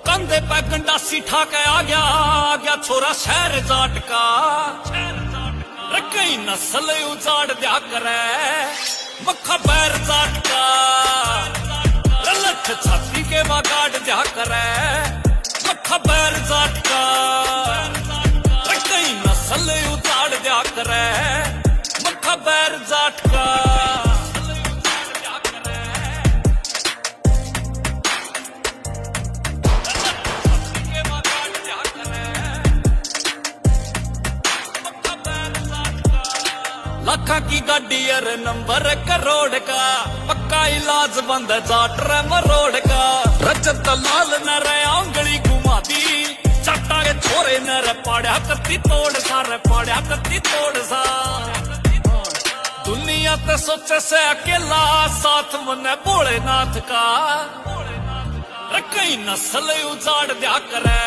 कंधे पे गंडासी ठाके आ गया छोरा शहर जाट का। कई नस्ल उजाड़ दिया करे मक्खा पैर जाट का। लठ छाती के बागाड़ दिया करे मक्खा पैर जाट का। कई नस्ल उजाड़ दिया करे मक्खा पैर जाट का। लाखा की गाड़ी अरे नंबर करोड़ का पक्का इलाज बंद जाट रे मरोड़ का। रजत लाल न रे आंगली घुमा दी चाटा के छोरे न रे पाड़ा कत्ती तोड़ सा रे पाड़ा कत्ती तोड़ सा। दुनिया ते सोचे से अकेला साथ मने भोलेनाथ का। कई नस्ल उजाड़ दिया करे